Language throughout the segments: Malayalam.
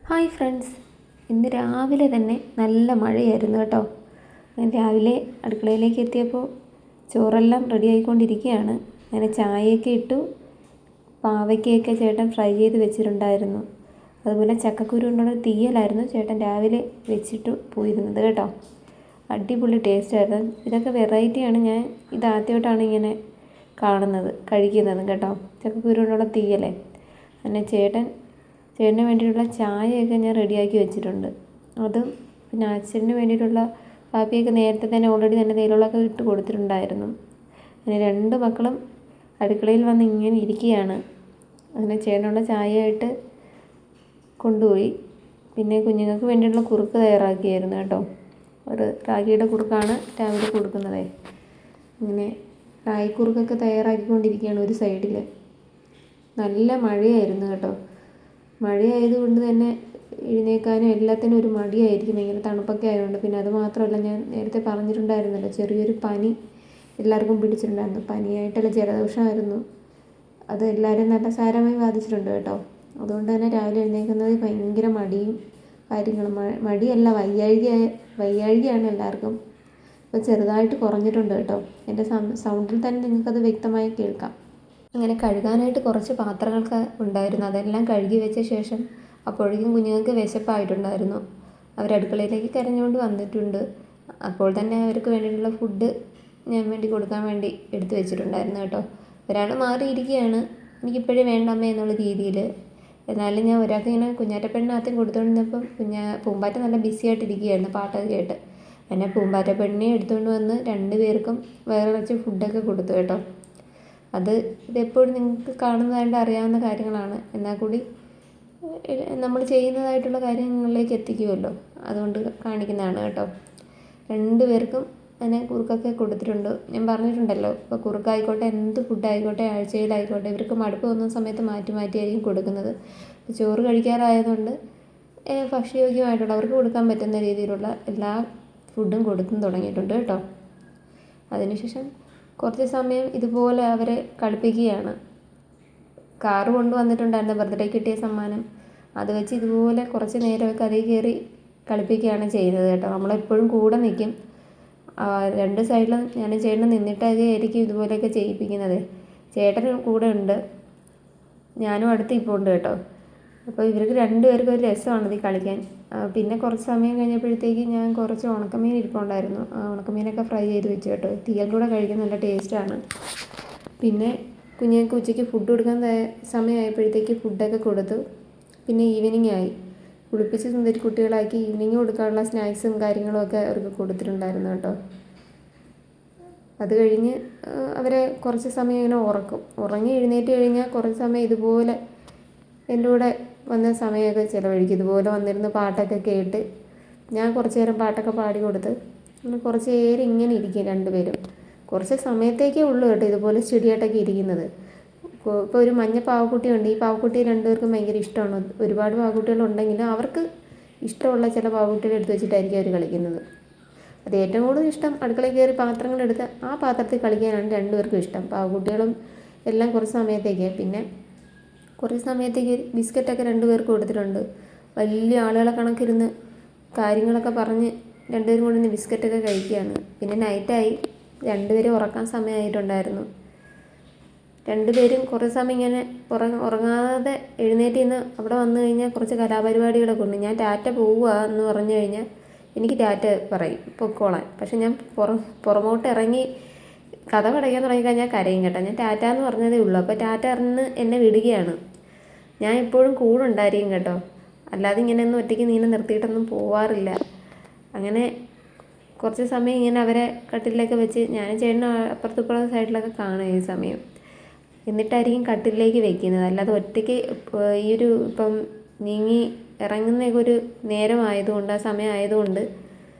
ഹായ് ഫ്രണ്ട്സ്, ഇന്ന് രാവിലെ തന്നെ നല്ല മഴയായിരുന്നു കേട്ടോ. ഞാൻ രാവിലെ അടുക്കളയിലേക്ക് എത്തിയപ്പോൾ ചോറെല്ലാം റെഡി ആയിക്കൊണ്ടിരിക്കുകയാണ്. അങ്ങനെ ചായയൊക്കെ ഇട്ടു. പാവയ്ക്കയൊക്കെ ചേട്ടൻ ഫ്രൈ ചെയ്ത് വെച്ചിട്ടുണ്ടായിരുന്നു. അതുപോലെ ചക്കക്കുരു കൊണ്ടുള്ള തീയലായിരുന്നു ചേട്ടൻ രാവിലെ വെച്ചിട്ട് പോയിരുന്നത് കേട്ടോ. അടിപൊളി ടേസ്റ്റായിരുന്നു. ഇതൊക്കെ വെറൈറ്റിയാണ്. ഞാൻ ഇതാദ്യമായിട്ടാണ് ഇങ്ങനെ കഴിക്കുന്നതും കേട്ടോ. ചക്കക്കുരു കൊണ്ടുള്ള തീയലേ. അങ്ങനെ ചേട്ടന് വേണ്ടിയിട്ടുള്ള ചായയൊക്കെ ഞാൻ റെഡിയാക്കി വെച്ചിട്ടുണ്ട്. അതും പിന്നെ അച്ഛന് വേണ്ടിയിട്ടുള്ള കാപ്പിയൊക്കെ നേരത്തെ തന്നെ ഓൾറെഡി തന്നെ തേയിലൊക്കെ ഇട്ട് കൊടുത്തിട്ടുണ്ടായിരുന്നു. അങ്ങനെ രണ്ട് മക്കളും അടുക്കളയിൽ വന്ന് ഇങ്ങനെ ഇരിക്കുകയാണ്. അങ്ങനെ ചേട്ടനുള്ള ചായയായിട്ട് കൊണ്ടുപോയി. പിന്നെ കുഞ്ഞുങ്ങൾക്ക് വേണ്ടിയിട്ടുള്ള കുറുക്ക് തയ്യാറാക്കിയായിരുന്നു കേട്ടോ. ഒരു റാഗിയുടെ കുറുക്കാണ് രാവിലെ കൊടുക്കുന്നത്. അങ്ങനെ റാഗി കുറുക്കൊക്കെ തയ്യാറാക്കിക്കൊണ്ടിരിക്കുകയാണ് ഒരു സൈഡിൽ. നല്ല മഴയായിരുന്നു കേട്ടോ. മഴയായതുകൊണ്ട് തന്നെ എഴുന്നേൽക്കാനും എല്ലാത്തിനും ഒരു മടിയായിരിക്കും, ഇങ്ങനെ തണുപ്പൊക്കെ ആയതുകൊണ്ട്. പിന്നെ അത് മാത്രമല്ല, ഞാൻ നേരത്തെ പറഞ്ഞിട്ടുണ്ടായിരുന്നല്ലോ, ചെറിയൊരു പനി എല്ലാവർക്കും പിടിച്ചിട്ടുണ്ടായിരുന്നു. പനിയായിട്ടല്ല, ജലദോഷമായിരുന്നു. അത് എല്ലാവരും നല്ല സാരമായി ബാധിച്ചിട്ടുണ്ട് കേട്ടോ. അതുകൊണ്ട് തന്നെ രാവിലെ എഴുന്നേൽക്കുന്നത് ഭയങ്കര മടിയും കാര്യങ്ങളും. മടിയല്ല, വയ്യാഴികയാണ് എല്ലാവർക്കും. അപ്പോൾ ചെറുതായിട്ട് കുറഞ്ഞിട്ടുണ്ട് കേട്ടോ. എൻ്റെ സൗണ്ടിൽ തന്നെ നിങ്ങൾക്കത് വ്യക്തമായി കേൾക്കാം. അങ്ങനെ കഴുകാനായിട്ട് കുറച്ച് പാത്രങ്ങളൊക്കെ ഉണ്ടായിരുന്നു. അതെല്ലാം കഴുകി വെച്ച ശേഷം അപ്പോഴേക്കും കുഞ്ഞുങ്ങൾക്ക് വിശപ്പായിട്ടുണ്ടായിരുന്നു. അവരടുക്കളയിലേക്ക് കരഞ്ഞുകൊണ്ട് വന്നിട്ടുണ്ട്. അപ്പോൾ തന്നെ അവർക്ക് വേണ്ടിയിട്ടുള്ള ഫുഡ് ഞാൻ കൊടുക്കാൻ വേണ്ടി എടുത്തു വെച്ചിട്ടുണ്ടായിരുന്നു കേട്ടോ. ഒരാൾ മാറിയിരിക്കുകയാണ്, എനിക്കിപ്പോഴേ വേണ്ടമ്മേ എന്നുള്ള രീതിയിൽ. എന്നാലും ഞാൻ ഒരാൾക്ക് ഇങ്ങനെ കുഞ്ഞാറ്റപ്പെണ്ണിന് ആദ്യം കൊടുത്തുകൊണ്ടിരുന്നപ്പം പൂമ്പാറ്റ നല്ല ബിസി ആയിട്ടിരിക്കുകയായിരുന്നു പാട്ടൊക്കെ കേട്ട്. എന്നെ പൂമ്പാറ്റപ്പെണ്ണിനെ എടുത്തുകൊണ്ട് വന്ന് രണ്ടുപേർക്കും വേറെ കുറച്ച് ഫുഡൊക്കെ കൊടുത്തു കേട്ടോ. ഇതെപ്പോഴും നിങ്ങൾക്ക് കാണുന്നതായിട്ട് അറിയാവുന്ന കാര്യങ്ങളാണ്. എന്നാൽ കൂടി നമ്മൾ ചെയ്യുന്നതായിട്ടുള്ള കാര്യങ്ങളിലേക്ക് എത്തിക്കുമല്ലോ, അതുകൊണ്ട് കാണിക്കുന്നതാണ് കേട്ടോ. രണ്ടുപേർക്കും അങ്ങനെ കുറുക്കൊക്കെ കൊടുത്തിട്ടുണ്ട്. ഞാൻ പറഞ്ഞിട്ടുണ്ടല്ലോ, ഇപ്പോൾ കുറുക്കായിക്കോട്ടെ എന്ത് ഫുഡായിക്കോട്ടെ ആഴ്ചയിലായിക്കോട്ടെ ഇവർക്ക് മടുപ്പ് തോന്നുന്ന സമയത്ത് മാറ്റിയായിരിക്കും കൊടുക്കുന്നത്. ചോറ് കഴിക്കാറായതുകൊണ്ട് ഭക്ഷ്യയോഗ്യമായിട്ടുള്ള അവർക്ക് കൊടുക്കാൻ പറ്റുന്ന രീതിയിലുള്ള എല്ലാ ഫുഡും കൊടുത്തും തുടങ്ങിയിട്ടുണ്ട് കേട്ടോ. അതിനുശേഷം കുറച്ച് സമയം ഇതുപോലെ അവരെ കളിപ്പിക്കുകയാണ്. കാറ് കൊണ്ടുവന്നിട്ടുണ്ടായിരുന്നു ബർത്ത്ഡേ കിട്ടിയ സമ്മാനം. അത് വെച്ച് ഇതുപോലെ കുറച്ച് നേരമൊക്കെ അതിൽ കയറി കളിപ്പിക്കുകയാണ് ചെയ്യുന്നത് കേട്ടോ. നമ്മളെപ്പോഴും കൂടെ നിൽക്കും. രണ്ട് സൈഡിലും ഞാൻ ചേട്ടൻ നിന്നിട്ടൊക്കെ ആയിരിക്കും ഇതുപോലെയൊക്കെ ചെയ്യിപ്പിക്കുന്നത്. ചേട്ടൻ കൂടെ ഉണ്ട്, ഞാനും അടുത്ത് ഇപ്പോൾ ഉണ്ട് കേട്ടോ. അപ്പോൾ ഇവർക്ക് രണ്ടുപേർക്കും ഒരു രസമാണ് ഇത് കളിക്കാൻ. പിന്നെ കുറച്ച് സമയം കഴിഞ്ഞപ്പോഴത്തേക്ക് ഞാൻ കുറച്ച് ഉണക്കമീൻ ഇരിപ്പുണ്ടായിരുന്നു. ഉണക്കമീനൊക്കെ ഫ്രൈ ചെയ്ത് വെച്ചു കേട്ടോ. തീയൽ കൂടെ കഴിക്കാൻ നല്ല ടേസ്റ്റാണ്. പിന്നെ കുഞ്ഞുങ്ങൾക്ക് ഉച്ചയ്ക്ക് ഫുഡ് കൊടുക്കാൻ സമയമായപ്പോഴത്തേക്ക് ഫുഡൊക്കെ കൊടുത്തു. പിന്നെ ഈവനിങ് ആയി, കുളിപ്പിച്ച് സുന്ദരി കുട്ടികളാക്കി ഈവനിങ് കൊടുക്കാനുള്ള സ്നാക്സും കാര്യങ്ങളുമൊക്കെ അവർക്ക് കൊടുത്തിട്ടുണ്ടായിരുന്നു കേട്ടോ. അത് കഴിഞ്ഞ് അവരെ കുറച്ച് സമയം ഇങ്ങനെ ഉറങ്ങി എഴുന്നേറ്റ് കഴിഞ്ഞാൽ കുറച്ച് സമയം ഇതുപോലെ എൻ്റെ കൂടെ വന്ന സമയമൊക്കെ ചിലവഴിക്കും. ഇതുപോലെ വന്നിരുന്ന് പാട്ടൊക്കെ കേട്ട് ഞാൻ കുറച്ച് നേരം പാട്ടൊക്കെ പാടി കൊടുത്ത് കുറച്ച് നേരം ഇങ്ങനെ ഇരിക്കും രണ്ടുപേരും. കുറച്ച് സമയത്തേക്കേ ഉള്ളൂ കേട്ടോ ഇതുപോലെ സ്റ്റഡിയായിട്ടൊക്കെ ഇരിക്കുന്നത്. ഇപ്പോൾ ഒരു മഞ്ഞ പാവക്കുട്ടിയുണ്ട്. ഈ പാവക്കുട്ടി രണ്ടുപേർക്കും ഭയങ്കര ഇഷ്ടമാണ്. ഒരുപാട് പാവക്കുട്ടികളുണ്ടെങ്കിലും അവർക്ക് ഇഷ്ടമുള്ള ചില പാവക്കുട്ടികളെ എടുത്ത് വെച്ചിട്ടായിരിക്കും അവർ കളിക്കുന്നത്. അത് ഏറ്റവും കൂടുതൽ ഇഷ്ടം അടുക്കളയിൽ കയറി പാത്രങ്ങളെടുത്ത് ആ പാത്രത്തിൽ കളിക്കാനാണ് രണ്ടുപേർക്കും ഇഷ്ടം. പാവക്കുട്ടികളും എല്ലാം കുറച്ച് സമയത്തേക്ക്. പിന്നെ കുറച്ച് സമയത്തേക്ക് ബിസ്ക്കറ്റൊക്കെ രണ്ടുപേർക്ക് കൊടുത്തിട്ടുണ്ട്. വലിയ ആളുകളെ കണക്കിരുന്ന് കാര്യങ്ങളൊക്കെ പറഞ്ഞ് രണ്ടുപേരും കൂടി ഇന്ന് ബിസ്ക്കറ്റൊക്കെ കഴിക്കുകയാണ്. പിന്നെ നൈറ്റായി, രണ്ടുപേരും ഉറക്കാൻ സമയമായിട്ടുണ്ടായിരുന്നു. രണ്ടുപേരും കുറേ സമയം ഇങ്ങനെ ഉറങ്ങാതെ എഴുന്നേറ്റ് നിന്ന് അവിടെ വന്നു കഴിഞ്ഞാൽ കുറച്ച് കലാപരിപാടികളൊക്കെ ഉണ്ട്. ഞാൻ ടാറ്റ പോവുക എന്ന് പറഞ്ഞു കഴിഞ്ഞാൽ എനിക്ക് ടാറ്റ പറയും പൊക്കോളാൻ. പക്ഷെ ഞാൻ പുറമോട്ട് ഇറങ്ങി കഥ പടയ്ക്കാൻ തുടങ്ങിക്കഴിഞ്ഞാൽ കരയും കേട്ടോ. ഞാൻ ടാറ്റ എന്ന് പറഞ്ഞതേ ഉള്ളൂ. അപ്പോൾ ടാറ്റ അറിഞ്ഞ് എന്നെ വിടുകയാണ്. ഞാൻ എപ്പോഴും കൂടെ ഉണ്ടായിരിക്കും കേട്ടോ. അല്ലാതെ ഇങ്ങനെയൊന്നും ഒറ്റയ്ക്ക് നീനെ നിർത്തിയിട്ടൊന്നും പോവാറില്ല. അങ്ങനെ കുറച്ച് സമയം ഇങ്ങനെ അവരെ കട്ടിലൊക്കെ വെച്ച് ഞാൻ ചേട്ടന് അപ്പുറത്തുപ്പുറം സൈഡിലൊക്കെ കാണും ഈ സമയം. എന്നിട്ടായിരിക്കും കട്ടിലേക്ക് വെക്കുന്നത്. അല്ലാതെ ഒറ്റയ്ക്ക് ഇപ്പം നീങ്ങി ഇറങ്ങുന്നൊക്കെ ഒരു നേരമായതുകൊണ്ട്, ആ സമയമായതുകൊണ്ട്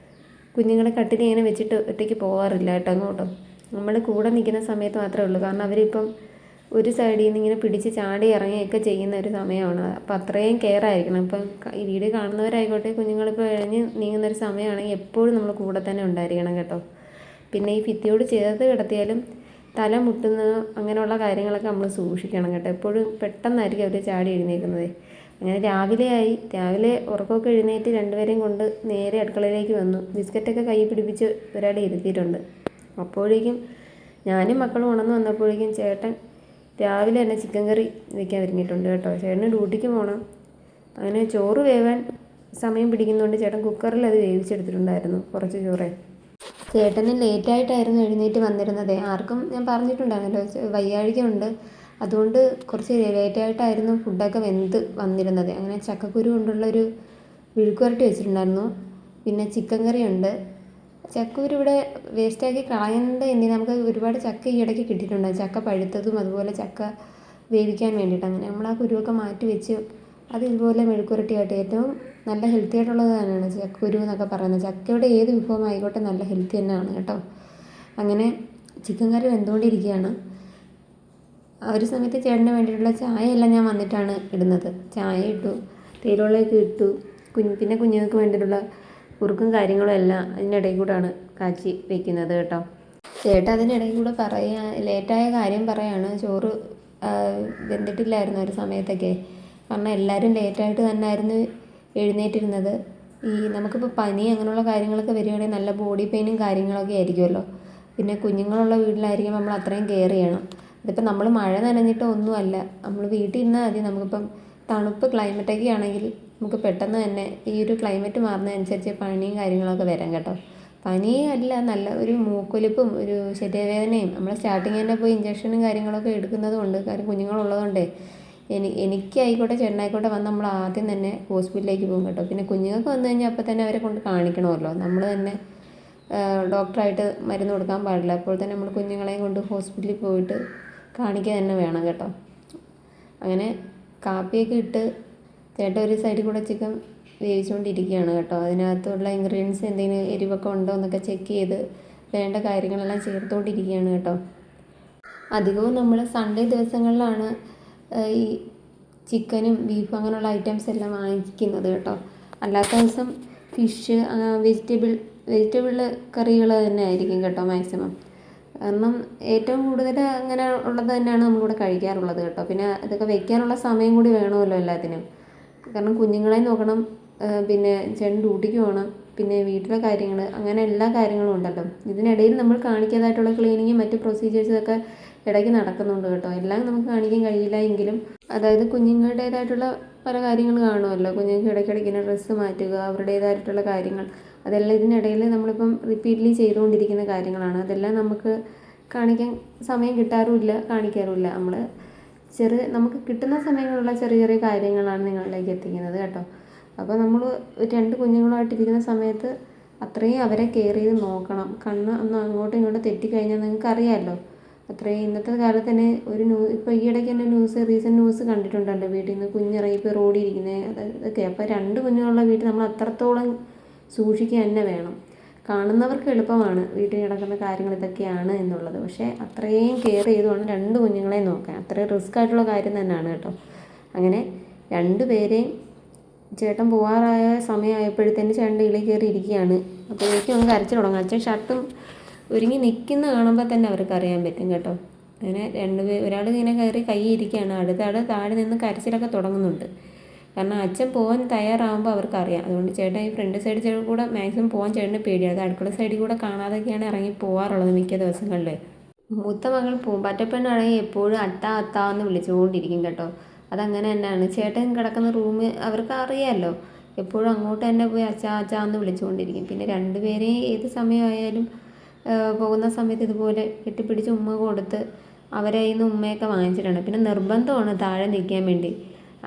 കുഞ്ഞുങ്ങളെ കട്ടിൽ ഇങ്ങനെ വെച്ചിട്ട് ഒറ്റയ്ക്ക് പോകാറില്ല കേട്ടോ അങ്ങോട്ടും. നമ്മൾ കൂടെ നിൽക്കുന്ന സമയത്ത് മാത്രമേ ഉള്ളൂ. കാരണം അവരിപ്പം ഒരു സൈഡിൽ നിന്ന് ഇങ്ങനെ പിടിച്ച് ചാടി ഇറങ്ങിയൊക്കെ ചെയ്യുന്ന ഒരു സമയമാണ്. അപ്പം അത്രയും കെയർ ആയിരിക്കണം. ഇപ്പം ഈ വീഡിയോ കാണുന്നവരായിക്കോട്ടെ, കുഞ്ഞുങ്ങളിപ്പോൾ ഇഴഞ്ഞ് നീങ്ങുന്നൊരു സമയമാണെങ്കിൽ എപ്പോഴും നമ്മൾ കൂടെ തന്നെ ഉണ്ടായിരിക്കണം കേട്ടോ. പിന്നെ ഈ ഭിത്തിയോട് ചേർത്ത് കിടത്തിയാലും തല മുട്ടുന്ന അങ്ങനെയുള്ള കാര്യങ്ങളൊക്കെ നമ്മൾ സൂക്ഷിക്കണം കേട്ടോ. എപ്പോഴും പെട്ടെന്നായിരിക്കും അവർ ചാടി എഴുന്നേൽക്കുന്നത്. അങ്ങനെ രാവിലെ ഉറക്കമൊക്കെ എഴുന്നേറ്റ് രണ്ടുപേരെയും കൊണ്ട് നേരെ അടുക്കളയിലേക്ക് വന്നു. ബിസ്ക്കറ്റൊക്കെ കൈ പിടിപ്പിച്ച് ഒരാളെ ഇരുത്തിയിട്ടുണ്ട്. അപ്പോഴേക്കും ഞാനും മക്കളും ഉണർന്നു വന്നപ്പോഴേക്കും ചേട്ടൻ രാവിലെ തന്നെ ചിക്കൻ കറി വയ്ക്കാൻ ഒരുങ്ങിയിട്ടുണ്ട് കേട്ടോ. ചേട്ടന് ഡ്യൂട്ടിക്ക് പോകണം. അങ്ങനെ ചോറ് വേവാൻ സമയം പിടിക്കുന്നതുകൊണ്ട് ചേട്ടൻ കുക്കറിൽ അത് വേവിച്ചെടുത്തിട്ടുണ്ടായിരുന്നു, കുറച്ച് ചോറേ. ചേട്ടന് ലേറ്റായിട്ടായിരുന്നു എഴുന്നേറ്റ് വന്നിരുന്നത്. ആർക്കും ഞാൻ പറഞ്ഞിട്ടുണ്ടായിരുന്നല്ലോ, വയ്യാഴികയുണ്ട്. അതുകൊണ്ട് കുറച്ച് ലേറ്റായിട്ടായിരുന്നു ഫുഡൊക്കെ വെന്ത് വന്നിരുന്നത്. അങ്ങനെ ചക്കക്കുരു കൊണ്ടുള്ളൊരു വിഴുക്കുവരട്ടി വെച്ചിട്ടുണ്ടായിരുന്നു. പിന്നെ ചിക്കൻ കറിയുണ്ട്. ചക്കക്കുരു ഇവിടെ വേസ്റ്റാക്കി കളയുന്നത് എന്തിനാ, നമുക്ക് ഒരുപാട് ചക്ക ഈ ഇടയ്ക്ക് കിട്ടിയിട്ടുണ്ട്. ചക്ക പഴുത്തതും അതുപോലെ ചക്ക വേവിക്കാൻ വേണ്ടിയിട്ട്. അങ്ങനെ നമ്മൾ ആ കുരുവൊക്കെ മാറ്റി വെച്ച് അത് ഇതുപോലെ മെഴുക്കുരട്ടിയായിട്ട് ഏറ്റവും നല്ല ഹെൽത്തി ആയിട്ടുള്ളത് തന്നെയാണ് ചക്കക്കുരു എന്നൊക്കെ പറയുന്നത്. ചക്കയുടെ ഏത് വിഭവം ആയിക്കോട്ടെ നല്ല ഹെൽത്തി തന്നെയാണ് കേട്ടോ. അങ്ങനെ ചിക്കൻ കറി വെന്തുകൊണ്ടിരിക്കുകയാണ്. ആ ഒരു സമയത്ത് ചേട്ടന് വേണ്ടിയിട്ടുള്ള ചായ എല്ലാം ഞാൻ വന്നിട്ടാണ് ഇടുന്നത്. ചായ ഇട്ടു, തേയിലവെള്ളമൊക്കെ ഇട്ടു. പിന്നെ കുഞ്ഞുങ്ങൾക്ക് വേണ്ടിയിട്ടുള്ള കുറുക്കും കാര്യങ്ങളും എല്ലാം അതിനിടയിൽ കൂടെയാണ് കാച്ചി വയ്ക്കുന്നത് കേട്ടോ. ചേട്ടൻ അതിനിടയിൽ കൂടെ ലേറ്റായ കാര്യം പറയാണ്. ചോറ് വെന്തിട്ടില്ലായിരുന്നു ഒരു സമയത്തൊക്കെ. കാരണം എല്ലാവരും ലേറ്റായിട്ട് തന്നെയായിരുന്നു എഴുന്നേറ്റിരുന്നത്. നമുക്കിപ്പോൾ പനി അങ്ങനെയുള്ള കാര്യങ്ങളൊക്കെ വരികയാണെങ്കിൽ നല്ല ബോഡി പെയിനും കാര്യങ്ങളൊക്കെ ആയിരിക്കുമല്ലോ. പിന്നെ കുഞ്ഞുങ്ങളുള്ള വീട്ടിലായിരിക്കും നമ്മൾ അത്രയും കെയർ ചെയ്യണം. ഇതിപ്പോൾ നമ്മൾ മഴ നനഞ്ഞിട്ടോ ഒന്നുമല്ല, നമ്മൾ വീട്ടിൽ ഇരുന്നാൽ മതി. നമുക്കിപ്പം തണുപ്പ് ക്ലൈമറ്റൊക്കെ ആണെങ്കിൽ നമുക്ക് പെട്ടെന്ന് തന്നെ ഈ ഒരു ക്ലൈമറ്റ് മാറുന്നതനുസരിച്ച് പനിയും കാര്യങ്ങളൊക്കെ വരാം കേട്ടോ. പനിയല്ല, നല്ല ഒരു മൂക്കൊലിപ്പും ഒരു ശരീരവേദനയും. നമ്മൾ സ്റ്റാർട്ടിങ് തന്നെ പോയി ഇഞ്ചക്ഷനും കാര്യങ്ങളൊക്കെ എടുക്കുന്നത് കൊണ്ട്, കാര്യം കുഞ്ഞുങ്ങളുള്ളതുകൊണ്ടേ എനിക്കായിക്കോട്ടെ ചേട്ടനായിക്കോട്ടെ വന്ന് നമ്മൾ ആദ്യം തന്നെ ഹോസ്പിറ്റലിലേക്ക് പോകും കേട്ടോ. പിന്നെ കുഞ്ഞുങ്ങൾക്ക് വന്നു കഴിഞ്ഞാൽ അപ്പോൾ തന്നെ അവരെ കൊണ്ട് കാണിക്കണമല്ലോ. നമ്മൾ തന്നെ ഡോക്ടറായിട്ട് മരുന്ന് കൊടുക്കാൻ പാടില്ല. അപ്പോൾ തന്നെ നമ്മൾ കുഞ്ഞുങ്ങളെയും കൊണ്ട് ഹോസ്പിറ്റലിൽ പോയിട്ട് കാണിക്കുക തന്നെ വേണം കേട്ടോ. അങ്ങനെ കാപ്പിയൊക്കെ ഇട്ട് ചേട്ടൻ ഒരു സൈഡിൽ കൂടെ ചിക്കൻ വേവിച്ചുകൊണ്ടിരിക്കുകയാണ് കേട്ടോ. അതിനകത്തുള്ള ഇൻഗ്രീഡിയൻസ് എന്തെങ്കിലും എരിവൊക്കെ ഉണ്ടോ എന്നൊക്കെ ചെക്ക് ചെയ്ത് വേണ്ട കാര്യങ്ങളെല്ലാം ചേർത്തുകൊണ്ടിരിക്കുകയാണ് കേട്ടോ. അധികവും നമ്മൾ സൺഡേ ദിവസങ്ങളിലാണ് ഈ ചിക്കനും ബീഫും അങ്ങനെയുള്ള ഐറ്റംസ് എല്ലാം വാങ്ങിക്കുന്നത് കേട്ടോ. അല്ലാത്ത ദിവസം ഫിഷ്, വെജിറ്റബിൾ കറികൾ തന്നെ ആയിരിക്കും കേട്ടോ മാക്സിമം. കാരണം ഏറ്റവും കൂടുതൽ അങ്ങനെ ഉള്ളത് തന്നെയാണ് നമ്മളിവിടെ കഴിക്കാറുള്ളത് കേട്ടോ. പിന്നെ ഇതൊക്കെ വെക്കാനുള്ള സമയം കൂടി വേണമല്ലോ എല്ലാത്തിനും. കാരണം കുഞ്ഞുങ്ങളെ നോക്കണം, പിന്നെ ചേട്ടൻ ഡ്യൂട്ടിക്ക് പോകണം, പിന്നെ വീട്ടിലെ കാര്യങ്ങൾ, അങ്ങനെ എല്ലാ കാര്യങ്ങളും ഉണ്ടല്ലോ. ഇതിനിടയിൽ നമ്മൾ കാണിക്കാതായിട്ടുള്ള ക്ലീനിങ്ങും മറ്റ് പ്രൊസീജിയേഴ്സൊക്കെ ഇടയ്ക്ക് നടക്കുന്നുണ്ട് കേട്ടോ. എല്ലാം നമുക്ക് കാണിക്കാൻ കഴിയില്ല എങ്കിലും, അതായത് കുഞ്ഞുങ്ങളുടേതായിട്ടുള്ള പല കാര്യങ്ങൾ കാണുമല്ലോ. കുഞ്ഞുങ്ങൾക്ക് ഇടയ്ക്കിടയ്ക്ക് ഇങ്ങനെ ഡ്രസ്സ് മാറ്റുക, അവരുടേതായിട്ടുള്ള കാര്യങ്ങൾ, അതെല്ലാം ഇതിനിടയിൽ നമ്മളിപ്പം റിപ്പീറ്റ്ലി ചെയ്തുകൊണ്ടിരിക്കുന്ന കാര്യങ്ങളാണ്. അതെല്ലാം നമുക്ക് കാണിക്കാൻ സമയം കിട്ടാറുമില്ല, കാണിക്കാറുമില്ല. നമുക്ക് കിട്ടുന്ന സമയങ്ങളുള്ള ചെറിയ ചെറിയ കാര്യങ്ങളാണ് നിങ്ങളിലേക്ക് എത്തിക്കുന്നത് കേട്ടോ. അപ്പോൾ നമ്മൾ 2 കുഞ്ഞുങ്ങളുമായിട്ടിരിക്കുന്ന സമയത്ത് അത്രയും അവരെ കെയർ ചെയ്ത് നോക്കണം. കണ്ണ് ഒന്ന് അങ്ങോട്ടും ഇങ്ങോട്ടും തെറ്റിക്കഴിഞ്ഞാൽ നിങ്ങൾക്ക് അറിയാമല്ലോ. അത്രയും ഇന്നത്തെ കാലത്ത് തന്നെ ഇപ്പോൾ ഈ ഇടയ്ക്ക് തന്നെ റീസെൻറ്റ് ന്യൂസ് കണ്ടിട്ടുണ്ടല്ലോ. വീട്ടിൽ നിന്ന് കുഞ്ഞിറങ്ങി ഇപ്പോൾ റോഡിൽ ഇരിക്കുന്നത് അതൊക്കെ. അപ്പോൾ 2 കുഞ്ഞുങ്ങളുള്ള വീട്ടിൽ നമ്മൾ അത്രത്തോളം സൂക്ഷിക്കുക തന്നെ വേണം. കാണുന്നവർക്ക് എളുപ്പമാണ് വീട്ടിൽ നടക്കുന്ന കാര്യങ്ങൾ ഇതൊക്കെയാണ് എന്നുള്ളത്. പക്ഷേ അത്രയും കെയർ ചെയ്തുകൊണ്ട് 2 കുഞ്ഞുങ്ങളെ നോക്കാൻ അത്രയും റിസ്ക് ആയിട്ടുള്ള കാര്യം തന്നെയാണ് കേട്ടോ. അങ്ങനെ 2 പേരെയും ചേട്ടൻ പോകാറായ സമയമായപ്പോഴത്തേന് ചേട്ടൻ്റെ ഇടയിൽ കയറി ഇരിക്കുകയാണ്. അപ്പോഴേക്കും അങ്ങ് കരച്ചിൽ തുടങ്ങും. അച്ഛൻ ഷർട്ടും ഒരുങ്ങി നിൽക്കുന്ന കാണുമ്പോൾ തന്നെ അവർക്ക് അറിയാൻ പറ്റും കേട്ടോ. അങ്ങനെ ഒരാൾ ഇങ്ങനെ കയറി കൈ ഇരിക്കുകയാണ്, അടുത്ത ആൾ താഴെ നിന്ന് കരച്ചിലൊക്കെ തുടങ്ങുന്നുണ്ട്. കാരണം അച്ഛൻ പോകാൻ തയ്യാറാകുമ്പോൾ അവർക്കറിയാം. അതുകൊണ്ട് ചേട്ടൻ ഈ ഫ്രണ്ട് സൈഡ് കൂടെ മാക്സിമം പോകാൻ ചേട്ടന് പേടിയാണ്. അത് അടുക്കള സൈഡിൽ കൂടെ കാണാതൊക്കെയാണ് ഇറങ്ങി പോകാറുള്ളത് മിക്ക ദിവസങ്ങളിൽ. മൂത്ത മകൾ പൂമ്പാറ്റപ്പെണ്ണാണെങ്കിൽ എപ്പോഴും അത്താ എന്ന് വിളിച്ചുകൊണ്ടിരിക്കും കേട്ടോ. അതങ്ങനെ തന്നെയാണ്. ചേട്ടൻ കിടക്കുന്ന റൂം അവർക്ക് അറിയാമല്ലോ. എപ്പോഴും അങ്ങോട്ട് തന്നെ പോയി അച്ചാ എന്ന് വിളിച്ചുകൊണ്ടിരിക്കും. പിന്നെ 2 പേരെയും ഏത് സമയമായാലും പോകുന്ന സമയത്ത് ഇതുപോലെ കെട്ടിപ്പിടിച്ച് ഉമ്മ കൊടുത്ത് അവരെ കയ്യിൽ നിന്ന് ഉമ്മയൊക്കെ വാങ്ങിച്ചിട്ടുണ്ട്. പിന്നെ നിർബന്ധമാണ് താഴെ നിൽക്കാൻ വേണ്ടി,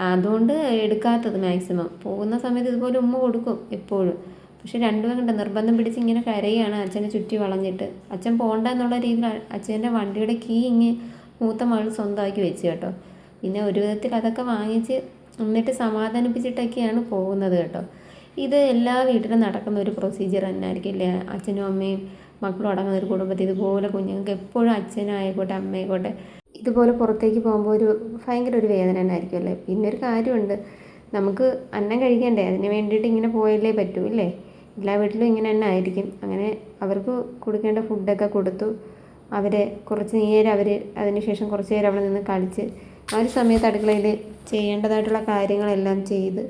അതുകൊണ്ട് എടുക്കാത്തത് മാക്സിമം. പോകുന്ന സമയത്ത് ഇതുപോലെ ഉമ്മ കൊടുക്കും എപ്പോഴും. പക്ഷെ 2 പേരുണ്ട് നിർബന്ധം പിടിച്ച് ഇങ്ങനെ കരയാണ് അച്ഛനെ ചുറ്റി വളഞ്ഞിട്ട്. അച്ഛൻ പോകണ്ട എന്നുള്ള രീതിയിൽ അച്ഛൻ്റെ വണ്ടിയുടെ കീ മൂത്ത മകൾ സ്വന്തമാക്കി വെച്ച് കേട്ടോ. പിന്നെ ഒരു വിധത്തിൽ അതൊക്കെ വാങ്ങിച്ച് എന്നിട്ട് സമാധാനിപ്പിച്ചിട്ടൊക്കെയാണ് പോകുന്നത് കേട്ടോ. ഇത് എല്ലാ വീട്ടിലും നടക്കുന്ന ഒരു പ്രൊസീജിയർ തന്നെ ആയിരിക്കില്ലേ. അച്ഛനും അമ്മയും മക്കളും അടങ്ങുന്ന ഒരു കുടുംബത്തിൽ ഇതുപോലെ കുഞ്ഞുങ്ങൾക്ക് എപ്പോഴും അച്ഛനായിക്കോട്ടെ അമ്മയായിക്കോട്ടെ ഇതുപോലെ പുറത്തേക്ക് പോകുമ്പോൾ ഭയങ്കര ഒരു വേദന തന്നെ ആയിരിക്കുമല്ലേ. പിന്നെ ഒരു കാര്യമുണ്ട്, നമുക്ക് അന്നം കഴിക്കണ്ടേ, അതിന് വേണ്ടിയിട്ട് ഇങ്ങനെ പോയല്ലേ പറ്റൂ ഇല്ലേ. എല്ലാ വീട്ടിലും ഇങ്ങനെ തന്നെ ആയിരിക്കും. അങ്ങനെ അവർക്ക് കൊടുക്കേണ്ട ഫുഡൊക്കെ കൊടുത്തു. അവരെ കുറച്ച് നേരം അതിന് ശേഷം കുറച്ച് നേരം അവിടെ നിന്ന് കളിച്ച് ആ ഒരു സമയത്ത് അടുക്കളയിൽ ചെയ്യേണ്ടതായിട്ടുള്ള കാര്യങ്ങളെല്ലാം ചെയ്ത്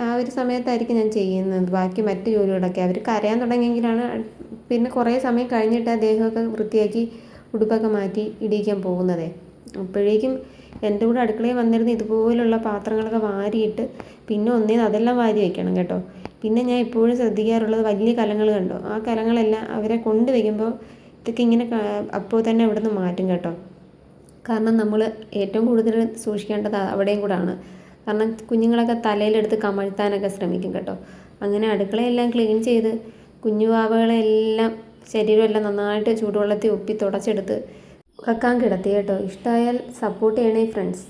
ആ ഒരു സമയത്തായിരിക്കും ഞാൻ ചെയ്യുന്നത്. ബാക്കി മറ്റു ജോലികളൊക്കെ അവർ കരയാൻ തുടങ്ങിയെങ്കിലാണ് പിന്നെ കുറേ സമയം കഴിഞ്ഞിട്ട് ആ ദേഹമൊക്കെ വൃത്തിയാക്കി ഉടുപ്പൊക്കെ മാറ്റി ഇടിയിക്കാൻ പോകുന്നതേ. അപ്പോഴേക്കും എൻ്റെ കൂടെ അടുക്കളയിൽ വന്നിരുന്ന് ഇതുപോലുള്ള പാത്രങ്ങളൊക്കെ വാരിയിട്ട് പിന്നെ ഒന്നേന്ന് അതെല്ലാം വാരി വയ്ക്കണം കേട്ടോ. പിന്നെ ഞാൻ എപ്പോഴും ശ്രദ്ധിക്കാറുള്ളത് വലിയ കലങ്ങൾ കണ്ടോ, ആ കലങ്ങളെല്ലാം അവരെ കൊണ്ട് വയ്ക്കുമ്പോൾ ഇതൊക്കെ ഇങ്ങനെ അപ്പോൾ തന്നെ അവിടെ നിന്ന് മാറ്റും കേട്ടോ. കാരണം നമ്മൾ ഏറ്റവും കൂടുതൽ സൂക്ഷിക്കേണ്ടത് അവിടെയും കൂടാണ്. കാരണം കുഞ്ഞുങ്ങളൊക്കെ തലയിലെടുത്ത് കമഴ്ത്താനൊക്കെ ശ്രമിക്കും കേട്ടോ. അങ്ങനെ അടുക്കളയെല്ലാം ക്ലീൻ ചെയ്ത് കുഞ്ഞുവാവകളെല്ലാം ശരീരമെല്ലാം നന്നായിട്ട് ചൂടുവെള്ളത്തിൽ ഉപ്പി തുടച്ചെടുത്ത് വെക്കാൻ കിടത്തി കേട്ടോ. ഇഷ്ടമായാൽ സപ്പോർട്ട് ചെയ്യണേ ഫ്രണ്ട്സ്.